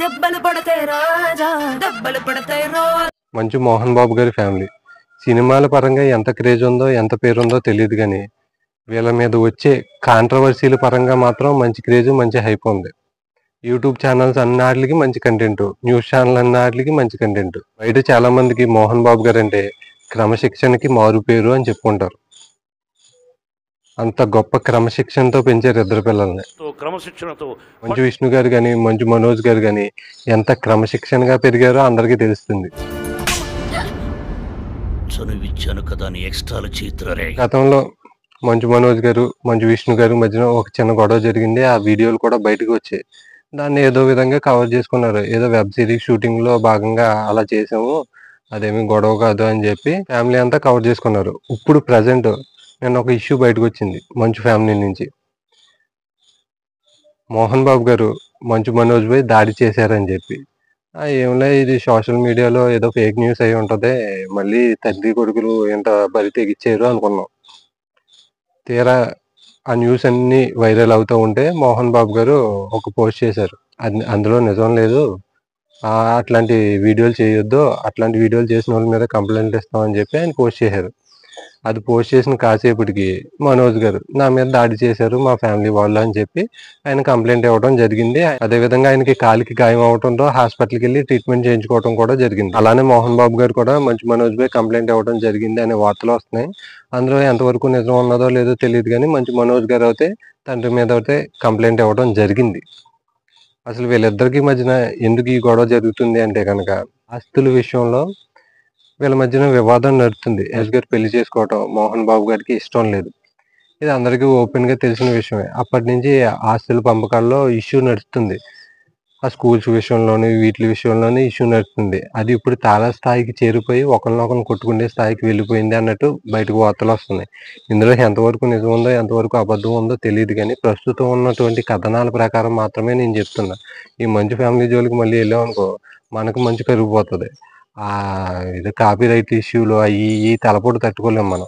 దెబ్బలు పడతాయి రాజా, దెబ్బలు పడతాయి రో. మంచు మోహన్ బాబు గారి ఫ్యామిలీ సినిమాల పరంగా ఎంత క్రేజ్ ఉందో ఎంత పేరుందో తెలియదు కానీ వీళ్ళ మీద వచ్చే కాంట్రవర్సీల పరంగా మాత్రం మంచి క్రేజ్ మంచి హైప్ ఉంది. యూట్యూబ్ ఛానల్స్ అన్నిటికి మంచి కంటెంట్, న్యూస్ ఛానల్ అన్నిటికి మంచి కంటెంట్. బయట చాలా మందికి మోహన్ బాబు గారు అంటే క్రమశిక్షణకి మారు పేరు అని చెప్పుకుంటారు. అంత గొప్ప క్రమశిక్షణతో పెంచారు ఇద్దరు పిల్లల్ని. క్రమశిక్షణతో మంచు విష్ణు గారు కానీ మంచు మనోజ్ గారు కానీ ఎంత క్రమశిక్షణగా పెరిగారో అందరికీ తెలుస్తుంది. గతంలో మంచు మనోజ్ గారు మంచు విష్ణు గారు మధ్యన ఒక చిన్న గొడవ జరిగింది. ఆ వీడియోలు కూడా బయటకు వచ్చాయి. దాన్ని ఏదో విధంగా కవర్ చేసుకున్నారు. ఏదో వెబ్ సిరీస్ షూటింగ్ లో భాగంగా అలా చేసాము, అదేమి గొడవ కాదు అని చెప్పి ఫ్యామిలీ అంతా కవర్ చేసుకున్నారు. ఇప్పుడు ప్రజెంట్ నేను ఒక ఇష్యూ బయటకు వచ్చింది మంచు ఫ్యామిలీ నుంచి. మోహన్ బాబు గారు మంచు మనోజ్ పై దాడి చేశారని చెప్పి. ఏంలే ఇది సోషల్ మీడియాలో ఏదో ఫేక్ న్యూస్ అయి ఉంటది, మళ్ళీ తండ్రి కొడుకులు ఎంత బరి తెగిచ్చారు అనుకున్నాం. తీరా ఆ న్యూస్ అన్ని వైరల్ అవుతూ ఉంటే మోహన్ బాబు గారు ఒక పోస్ట్ చేశారు. అందులో నిజం లేదు, అట్లాంటి వీడియోలు చేయొద్దు, అట్లాంటి వీడియోలు చేసిన వాళ్ళ మీద కంప్లైంట్ ఇస్తామని చెప్పి ఆయన పోస్ట్ చేశారు. అది పోస్ట్ చేసిన కాసేపటికి మనోజ్ గారు నా మీద దాడి చేశారు మా ఫ్యామిలీ వాళ్ళు అని చెప్పి ఆయన కంప్లైంట్ ఇవ్వడం జరిగింది. అదేవిధంగా ఆయనకి కాలికి గాయం అవడంతో హాస్పిటల్కి వెళ్ళి ట్రీట్మెంట్ చేయించుకోవడం కూడా జరిగింది. అలానే మోహన్ బాబు గారు కూడా మంచు మనోజ్ పై కంప్లైంట్ ఇవ్వడం జరిగింది అనే వార్తలు వస్తున్నాయి. అందులో ఎంతవరకు నిజం ఉన్నదో లేదో తెలియదు కానీ మంచు మనోజ్ గారు అయితే తండ్రి మీద అయితే కంప్లైంట్ ఇవ్వడం జరిగింది. అసలు వీళ్ళిద్దరికి మధ్యన ఎందుకు ఈ గొడవ జరుగుతుంది అంటే కనుక ఆస్తుల విషయంలో వీళ్ళ మధ్యన వివాదం నడుస్తుంది. యశ్ గారు పెళ్లి చేసుకోవటం మోహన్ బాబు గారికి ఇష్టం లేదు. ఇది అందరికీ ఓపెన్ గా తెలిసిన విషయమే. అప్పటి నుంచి ఆస్తుల పంపకాల్లో ఇష్యూ నడుస్తుంది. ఆ స్కూల్స్ విషయంలోని వీటి విషయంలోనే ఇష్యూ నడుస్తుంది. అది ఇప్పుడు చాలా స్థాయికి చేరిపోయి ఒకరినొకరిని కొట్టుకునే స్థాయికి వెళ్ళిపోయింది అన్నట్టు బయటకు వార్తలు వస్తున్నాయి. ఇందులో ఎంతవరకు నిజం ఉందో ఎంతవరకు అబద్ధం ఉందో తెలియదు కానీ ప్రస్తుతం ఉన్నటువంటి కథనాల ప్రకారం మాత్రమే నేను చెప్తున్నా. ఈ మంచు ఫ్యామిలీ జోలికి మళ్ళీ వెళ్ళామనుకో మనకు మంచి పెరిగిపోతుంది. ఇది కాపీ రైట్ ఇష్యూలు అవి తలపోటు తట్టుకోలేము మనం.